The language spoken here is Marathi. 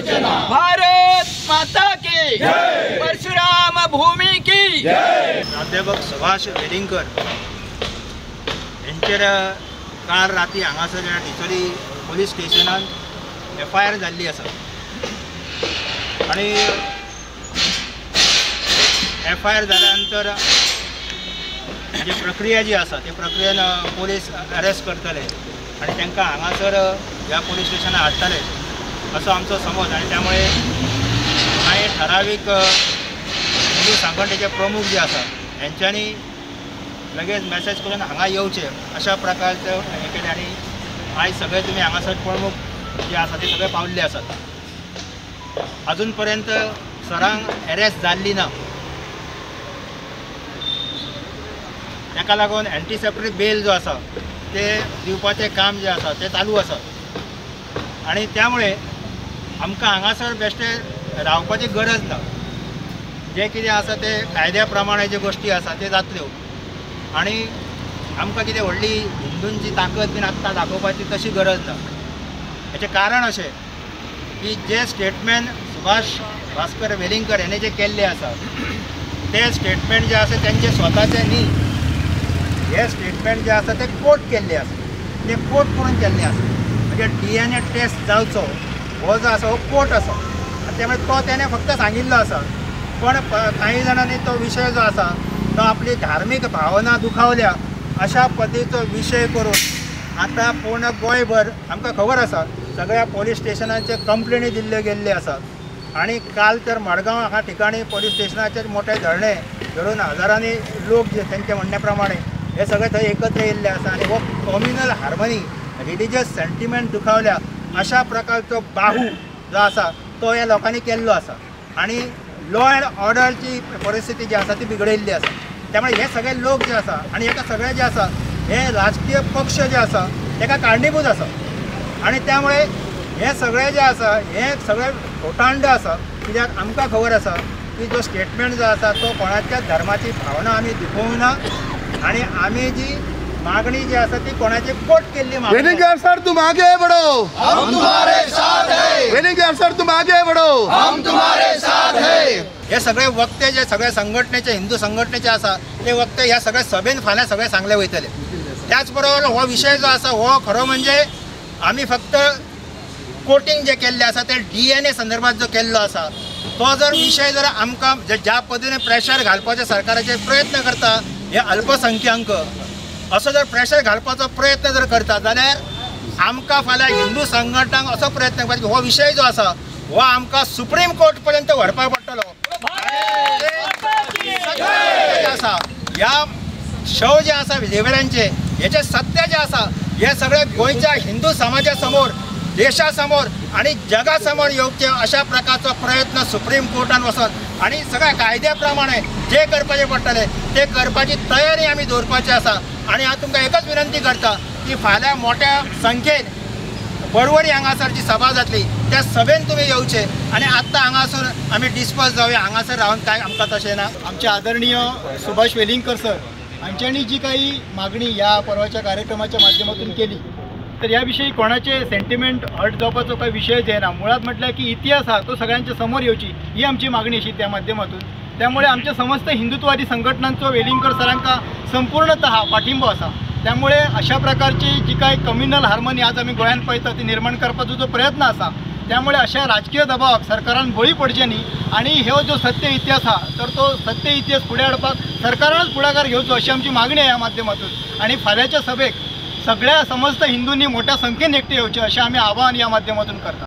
भारत माता की परशुराम भूमी की प्राध्यापक सुभाष वेलिंगकर यांचेर काल राती हांगासर डिचोली पोलीस स्टेशनान FIR जाल्ली आसा आणि FIR जाल्या नंतर जी प्रक्रिया जी आसा ते प्रक्रियेन पोलीस अरेस्ट करतले आणि तांकां हांगासर ह्या पोलीस स्टेशनार हाडटले असो आमचो समज। आणि त्यामुळे कांय ठरावीक हिंदू संघटनेचे प्रमुख जे आसा यांच्यांनी लगेच मेसेज करून हांगा येवचे अशा प्रकारचे हे केले आणि आज सगळे तुम्ही हांगासर प्रमुख जे आसा ते सगळे पावल्ले आसात। अजून पर्यंत सरांक अरेस्ट जाल्ली ना, ताका लागून एंटीसेप्टरी बेल जो आसा ते दिवपाचें काम जे आसा ते चालू आसा आणि त्यामुळे आमकां हांगासर बेश्टे रावपाची गरज ना। जे कितें आसा ते कायद्या प्रमाणे जे गोष्टी आसा ते जातल्यो आणि आमकां कितें व्हडली हिंदूंची ताकद बीन आत्तां दाखोवपाची तशी गरज ना। हेचें कारण अशें की जे स्टेटमेंट सुभाष भास्कर वेलिंगकर हेणे जे केल्ले आसा ते स्टेटमेंट जे आसा तेंचे स्वताचे न्ही, हे स्टेटमेंट जे आसा ते कोर्ट केल्ले आसा, ते कोर्ट करून केल्ले आसा। म्हणजे DNA टेस्ट जावचो हो जो आसा हो कोर्ट आसा आनी त्यामुळे तो त्याने फक्त सांगिल्लो आसा। पण काही जाणांनी तो विषय जो आसा तो आपली धार्मीक भावना दुखावल्या अशा पद्धतीचो विषय करून आता पूर्ण गोंयभर आमकां खबर आसा सगळ्या पोलीस स्टेशनांचे कंप्लेनी दिल्ल्यो गेल्ले आसात आणि काल तर मडगांव ह्या ठिकाणी पोलीस स्टेशनाचे मोठे धरणे धरून हजारांनी लोक जे त्यांच्या म्हणण्याप्रमाणे हे सगळे थंय एकत्र येयल्ले आसा आणि हो कम्युनल हार्मनी रिलिजियस सेंटिमेंट दुखावल्या अशा प्रकारचो बाहू जो आसा तो ह्या लोकांनी केल्लो आसा आणि लॉ अँड ऑर्डरची परिस्थिती जी आसा ती बिगडयल्ली आसा। त्यामुळे हे सगळे लोक जे आसा आणि हेका सगळे जे आसा हे राजकीय पक्ष जे आसा तेका कारणीभूत आसा आणि त्यामुळे हे सगळे जे आसा हे सगळे खोटांड आसा। कित्याक आमकां खबर आसा की जो स्टेटमेंट जो आसा तो कोणाच्या धर्माची भावना आमी दुखोवंक ना आणि आमी जी मागणी जी आसा ती कोणाची कोर्ट केल्ली मागणी। वेलिंगकर सर तुम आगे बढ़ो, हम तुम्हारे साथ हैं। वेलिंगकर सर तुम आगे बढ़ो, हम तुम्हारे साथ हैं। हे सगळे वक्ते जे सगळे संघटनेचे हिंदू संघटनेचे आसा ते वक्ते ह्या सगळ्या सभेन फाल्यां सगळे सांगले वयतले। त्याच बरोबर हो विषय जो आसा हो खरो म्हणजे आमी फक्त कोटिंग जे केल्ले आसा ते DNA संदर्भात जो केल्लो आसा तो जर विषय जर आमकां ज्या पद्धतीने प्रेशर घालपाचे सरकाराचे प्रयत्न करता हे अल्पसंख्यांक असो जर प्रेशर घालपाचो प्रयत्न जर करता जाल्यार आमकां फाल्यां हिंदू संघटनांक असो प्रयत्न करपाचो हो विषय जो आसा हो आमकां सुप्रीम कोर्ट पर्यंत व्हरपाक पडटलो। आसा ह्या शव जे आसा विधेयकांचे हेचे सत्य जे आसा हे सगळे गोंयच्या हिंदू समाजा समोर देशा समोर आणि जगा समोर येवचे अशा प्रकारचो प्रयत्न सुप्रीम कोर्टान वचून आणि सगळ्या कायद्या प्रमाणे जे करपाचे पडटले ते करपाची तयारी आमी दवरपाची आसा। आणि हांव तुमकां एकच विनंती करता की फाल्यां मोठ्या संख्येन परवरी हांगासर जी सभा जातली त्या सभेन तुम्ही येवचे आणि आत्ता हांगासून आमी डिस्पर्स जावया, हांगासर रावन काय आमकां तशें ना। आमचे आदरणीय सुभाष वेलिंगकर सर हांच्यांनी जी काही मागणी या परवाच्या कार्यक्रमाच्या माध्यमातून केली तर याविषयी कोणाचे सेंटिमेंट हर्ट जावपाचो काही विषयच येना। मुळात म्हटल्यार की इतिहास हा तो सगळ्यांच्या समोर येवची ही आमची मागणी अशी त्या माध्यमातून। त्यामुळे आमच्या समस्त हिंदुत्ववादी संघटनांचो वेलिंगकर सरांका संपूर्णतः पाठिंबा असा। त्यामुळे अशा प्रकारची जी काही कम्युनल हार्मनी आज आम्ही गोंयांत पळयता ती निर्माण करपाचो जो प्रयत्न असा त्यामुळे अशा राजकीय दबावाक सरकारान बळी पडचे न्ही आणि हो जो सत्य इतिहास हा तर तो सत्य इतिहास फुडें हाडपाक सरकारानच पुढाकार घेवचो अशी आमची मागणी आहे या माध्यमातून। आणि फाल्याच्या सभेक सगळ्या समस्त हिंदूंनी मोठ्या संख्येन एकटे येवचे अशें आमी आवाहन या माध्यमातून करता।